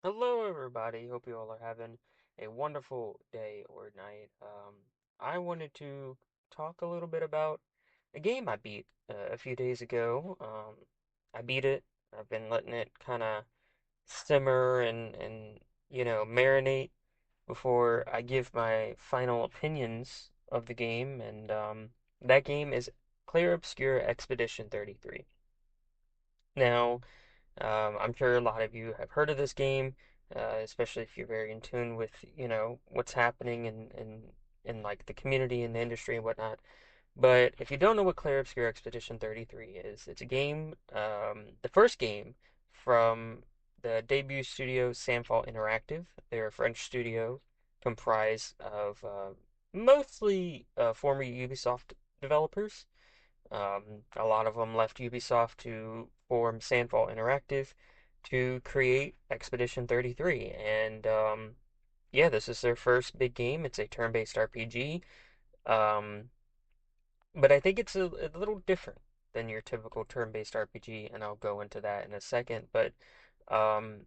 Hello, everybody. Hope you all are having a wonderful day or night. I wanted to talk a little bit about a game I beat a few days ago. I beat it. I've been letting it kind of simmer and marinate before I give my final opinions of the game. And that game is Clair Obscur Expedition 33. Now, I'm sure a lot of you have heard of this game, especially if you're very in tune with, what's happening in like the community and the industry and whatnot. But if you don't know what Clair Obscur Expedition 33 is, it's a game, the first game from the debut studio Samfall Interactive. They're a French studio comprised of mostly former Ubisoft developers. A lot of them left Ubisoft to form Sandfall Interactive to create Expedition 33. And yeah, this is their first big game. It's a turn-based RPG. Um, but I think it's a little different than your typical turn-based RPG, and I'll go into that in a second. Um,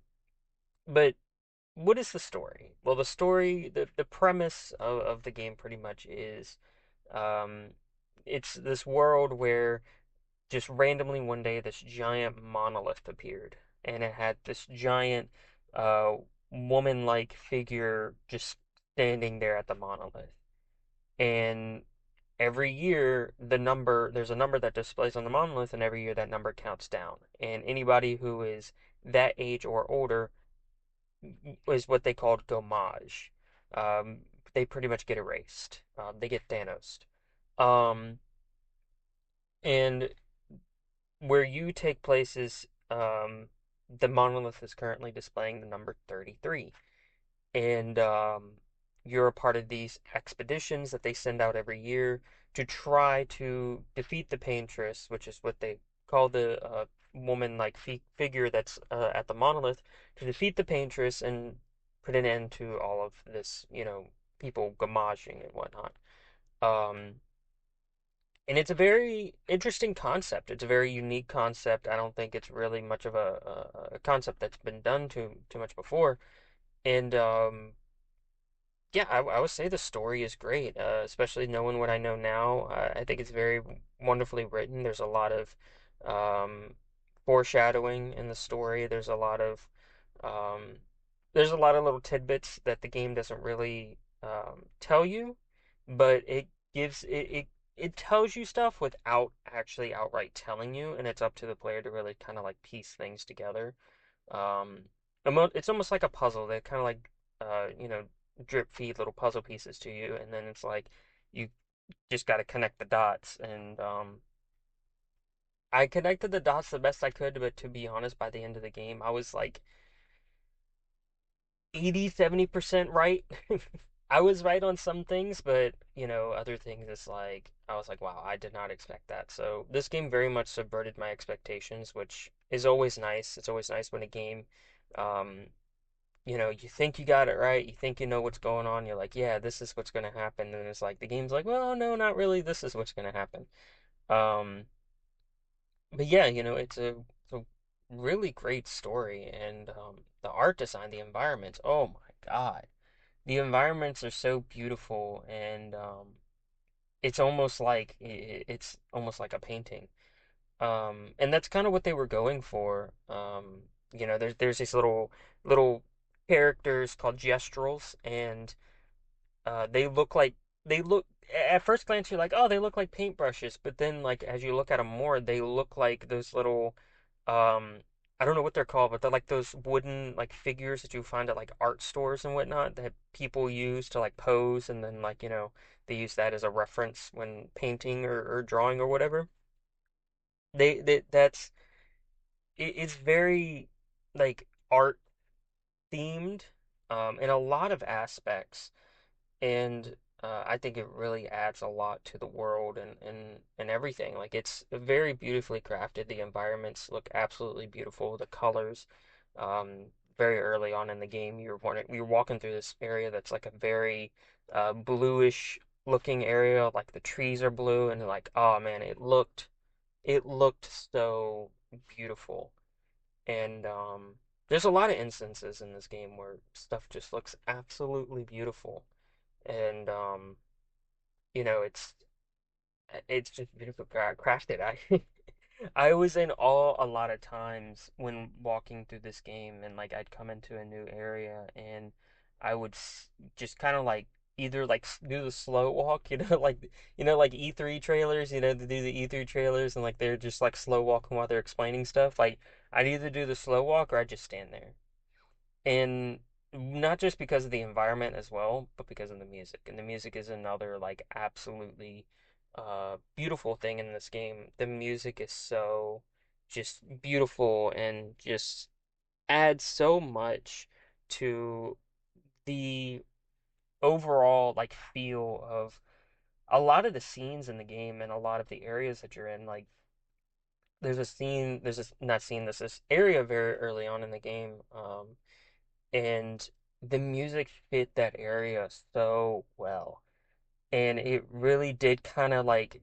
but what is the story? Well, the premise of the game pretty much is um, it's this world where just randomly one day this giant monolith appeared, and it had this giant uh woman-like figure just standing there at the monolith. And every year there's a number that displays on the monolith, and every year that number counts down. And anybody who is that age or older is what they called gommage. Um, they pretty much get erased. They get Thanos. Um, and where you take place is the monolith is currently displaying the number 33. And you're a part of these expeditions that they send out every year to try to defeat the Paintress, which is what they call the woman-like figure that's at the monolith, to defeat the Paintress and put an end to all of this, people gamaging and whatnot. Um, and it's a very interesting concept. It's a very unique concept. I don't think it's really much of a concept that's been done too much before. And yeah, I would say the story is great, especially knowing what I know now. I think it's very wonderfully written. There's a lot of um, foreshadowing in the story. Um, there's a lot of little tidbits that the game doesn't really tell you, but it tells you stuff without actually outright telling you, and it's up to the player to really kind of like piece things together. Um, it's almost like a puzzle. They kind of like, drip feed little puzzle pieces to you, and then it's like you just got to connect the dots. And I connected the dots the best I could, but to be honest, by the end of the game, I was like 80-70% right. I was right on some things, but other things it's like I was like, wow, I did not expect that. So this game very much subverted my expectations, which is always nice. It's always nice when a game um, you think you got it right, you think you know what's going on, you're like, yeah, this is what's going to happen, and it's like the game's like, well, no, not really, this is what's going to happen. Um, but yeah, it's a really great story, and the art design, the environments, oh my God, the environments are so beautiful, and it's almost like a painting. And that's kind of what they were going for. There's these little characters called gestrels, and they look like they look at first glance you're like, oh, they look like paintbrushes, but then like as you look at them more, they look like those little um I don't know what they're called, but they're like those wooden like figures that you find at like art stores and whatnot that people use to like pose, and then like they use that as a reference when painting or drawing or whatever. That's it's very like art themed in a lot of aspects, and I think it really adds a lot to the world and everything. Like it's very beautifully crafted. The environments look absolutely beautiful. The colors, um, very early on in the game, you're walking through this area that's like a very bluish looking area. Like the trees are blue, and like, oh man, it looked so beautiful. And there's a lot of instances in this game where stuff just looks absolutely beautiful, and you know, it's just beautiful crafted. I was in awe a lot of times when walking through this game, and like I'd come into a new area and I would just kind of like either like do the slow walk, like E3 trailers, they do the E3 trailers and like they're just like slow walking while they're explaining stuff. Like I'd either do the slow walk or I'd just stand there. And not just because of the environment as well, but because of the music. And the music is another like absolutely beautiful thing in this game. The music is so just beautiful and just adds so much to the overall like feel of a lot of the scenes in the game and a lot of the areas that you're in. Like there's this not scene, there's this area very early on in the game. And the music fit that area so well. And it really did kind of like,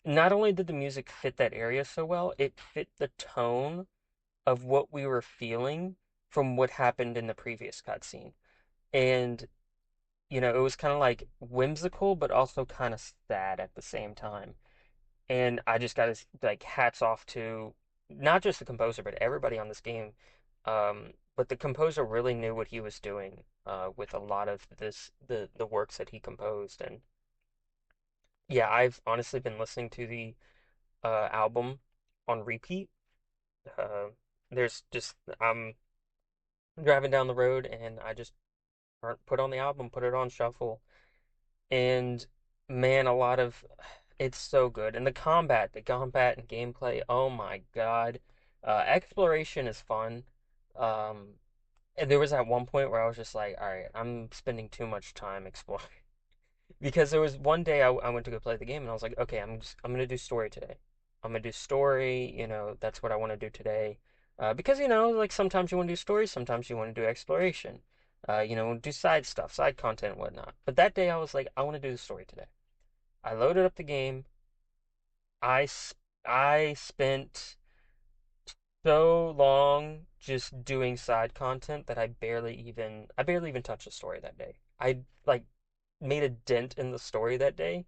not only did the music fit that area so well, it fit the tone of what we were feeling from what happened in the previous cutscene. And, it was kind of like whimsical, but also kind of sad at the same time. And I just got to like hats off to not just the composer, but everybody on this game. But the composer really knew what he was doing with a lot of the works that he composed. And yeah, I've honestly been listening to the album on repeat. Uh, there's just I'm driving down the road and I just put on the album, put it on shuffle, and man, a lot of it's so good. And the combat and gameplay, oh my God. Exploration is fun. Um, and there was at one point where I was just like, all right, I'm spending too much time exploring. Because there was one day I went to go play the game and I was like, okay, I'm gonna do story today. I'm gonna do story, that's what I want to do today. Because like sometimes you want to do story, sometimes you want to do exploration. Do side stuff, side content, and whatnot. But that day I was like, I want to do the story today. I loaded up the game. I spent so long just doing side content that I barely even touched the story that day. I like made a dent in the story that day,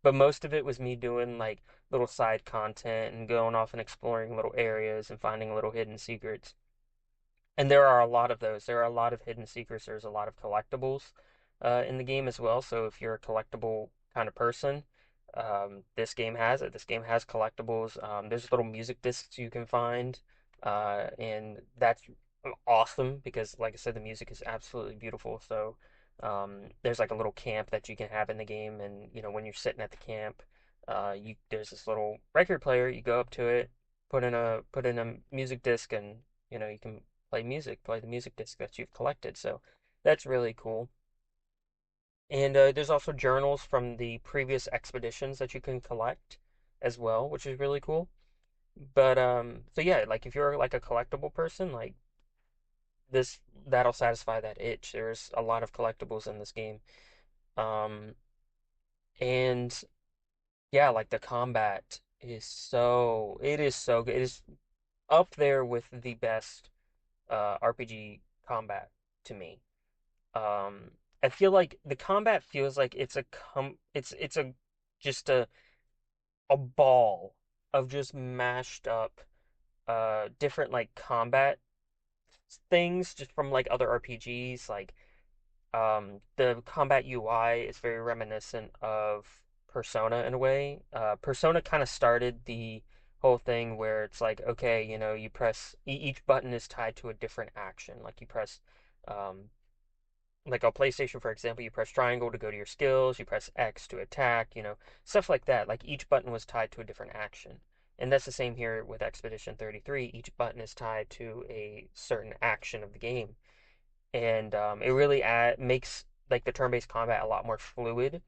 but most of it was me doing like little side content and going off and exploring little areas and finding little hidden secrets. And there are a lot of those. There are a lot of hidden secrets. There's a lot of collectibles in the game as well. So if you're a collectible kind of person, this game has it. This game has collectibles. There's little music discs you can find, and that's awesome because, like I said, the music is absolutely beautiful. So there's like a little camp that you can have in the game, and when you're sitting at the camp, there's this little record player. You go up to it, put in a music disc, and you can play the music disc that you've collected. So that's really cool. And there's also journals from the previous expeditions that you can collect as well, which is really cool. But so yeah, like if you're like a collectible person, like this, that'll satisfy that itch. There's a lot of collectibles in this game. Um, and yeah, like the combat it is so good. It is up there with the best RPG combat to me. I feel like the combat feels like it's a just a ball of just mashed up different like combat things just from like other RPGs. Like the combat UI is very reminiscent of Persona in a way. Persona kind of started the whole thing where it's like, okay, you press each button is tied to a different action. Like you press um like on PlayStation, for example, you press triangle to go to your skills, you press X to attack, stuff like that. Like each button was tied to a different action. And that's the same here with Expedition 33. Each button is tied to a certain action of the game. And it really makes like the turn-based combat a lot more fluid.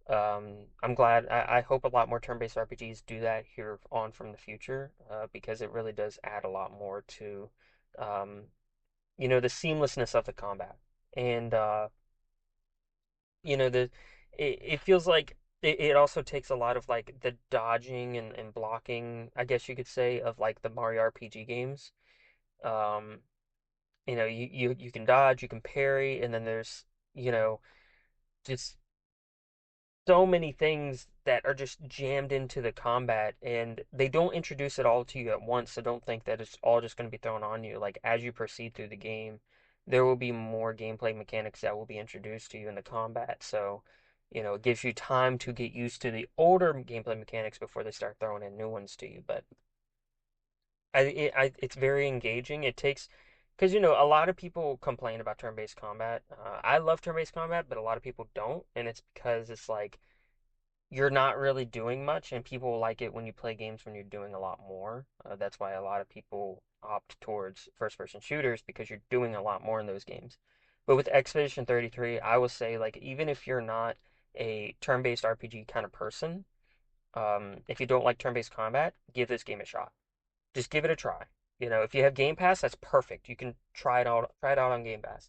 I'm glad, I hope a lot more turn-based RPGs do that here on from the future, because it really does add a lot more to, um, the seamlessness of the combat. And the it feels like it also takes a lot of like the dodging and blocking, I guess you could say, of like the Mario RPG games. Um, you can dodge, you can parry, and then there's, you know, just so many things that are just jammed into the combat, and they don't introduce it all to you at once, so don't think that it's all just going to be thrown on you. Like, as you proceed through the game, there will be more gameplay mechanics that will be introduced to you in the combat. So, it gives you time to get used to the older gameplay mechanics before they start throwing in new ones to you. But it's very engaging. It takes, because a lot of people complain about turn-based combat. I love turn-based combat, but a lot of people don't, and it's because it's like you're not really doing much, and people like it when you play games when you're doing a lot more. That's why a lot of people opt towards first-person shooters because you're doing a lot more in those games. But with Expedition 33, I will say, like, even if you're not a turn-based RPG kind of person, if you don't like turn-based combat, give this game a shot. Just give it a try. If you have Game Pass, that's perfect. You can try it out on Game Pass.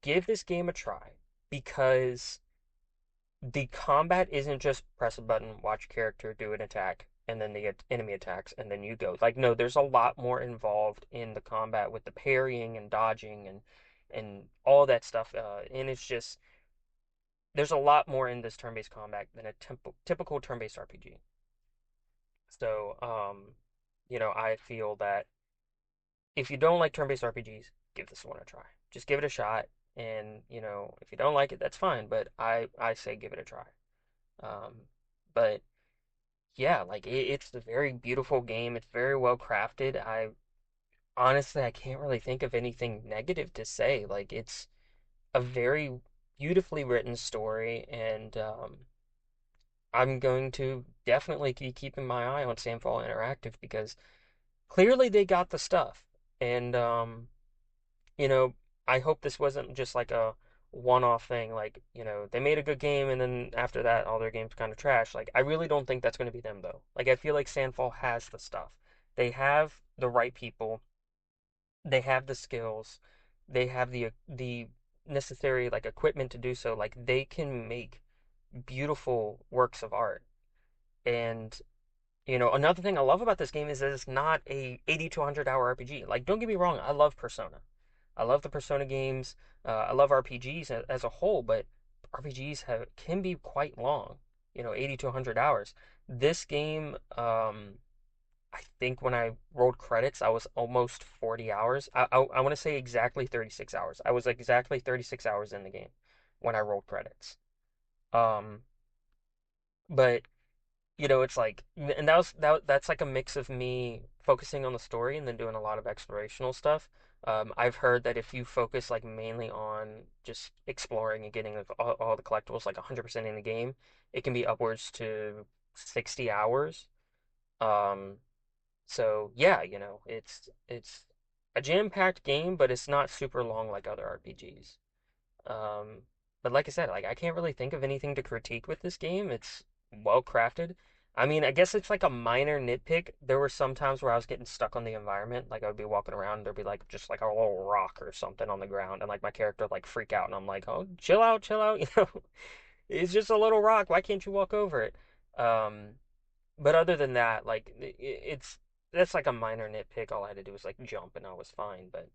Give this game a try because the combat isn't just press a button, watch a character do an attack, and then the enemy attacks, and then you go. Like, no, there's a lot more involved in the combat with the parrying and dodging and all that stuff. And it's just there's a lot more in this turn-based combat than a typical turn-based RPG. So, I feel that if you don't like turn-based RPGs, give this one a try. Just give it a shot, and if you don't like it, that's fine. But I say give it a try. Um, but yeah, like it's a very beautiful game. It's very well crafted. I honestly I can't really think of anything negative to say. Like it's a very beautifully written story, and I'm going to definitely be keeping my eye on Samfall Interactive because clearly they got the stuff. And you know, I hope this wasn't just like a one-off thing. Like, they made a good game and then after that, all their games kind of trash. Like, I really don't think that's going to be them though. Like, I feel like Sandfall has the stuff. They have the right people. They have the skills. They have the necessary like equipment to do so. Like, they can make beautiful works of art. And another thing I love about this game is that it's not a 80 to 100 hour RPG. Like, don't get me wrong, I love Persona. I love the Persona games. I love RPGs as a whole, but RPGs can be quite long. 80 to 100 hours. This game, I think when I rolled credits, I was almost 40 hours. I want to say exactly 36 hours. I was exactly 36 hours in the game when I rolled credits. Um, but it's like, and that's like a mix of me focusing on the story and then doing a lot of explorational stuff. I've heard that if you focus like mainly on just exploring and getting like, all the collectibles like 100% in the game, it can be upwards to 60 hours. Um, so yeah, it's a jam-packed game, but it's not super long like other RPGs. Um, but like I said, like I can't really think of anything to critique with this game. It's well crafted. I mean, I guess it's like a minor nitpick. There were some times where I was getting stuck on the environment. Like I would be walking around, there'd be like just like a little rock or something on the ground, and like my character would like freak out, and I'm like, oh, chill out, chill out. It's just a little rock. Why can't you walk over it? Um, but other than that, like it's that's like a minor nitpick. All I had to do was like jump, and I was fine. But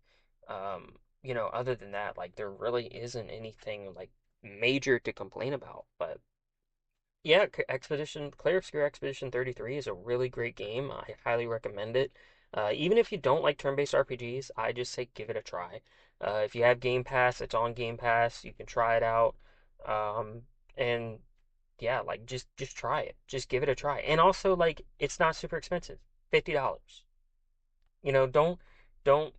other than that, like there really isn't anything like major to complain about. But yeah, Clair Obscur Expedition 33 is a really great game. I highly recommend it. Even if you don't like turn-based RPGs, I just say give it a try. If you have Game Pass, it's on Game Pass. You can try it out. And yeah, like just try it. Just give it a try. And also like it's not super expensive. $50. Don't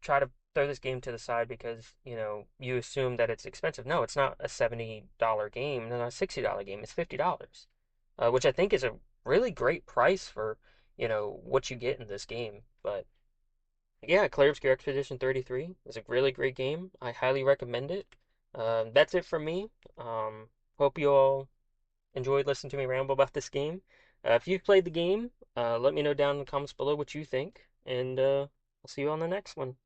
try to throw this game to the side because, you assume that it's expensive. No, it's not a $70 game, not a $60 game. It's $50. Which I think is a really great price for, what you get in this game. But yeah, Clair Obscur Expedition 33 is a really great game. I highly recommend it. That's it for me. Hope you all enjoyed listening to me ramble about this game. If you've played the game, let me know down in the comments below what you think, and I'll see you on the next one.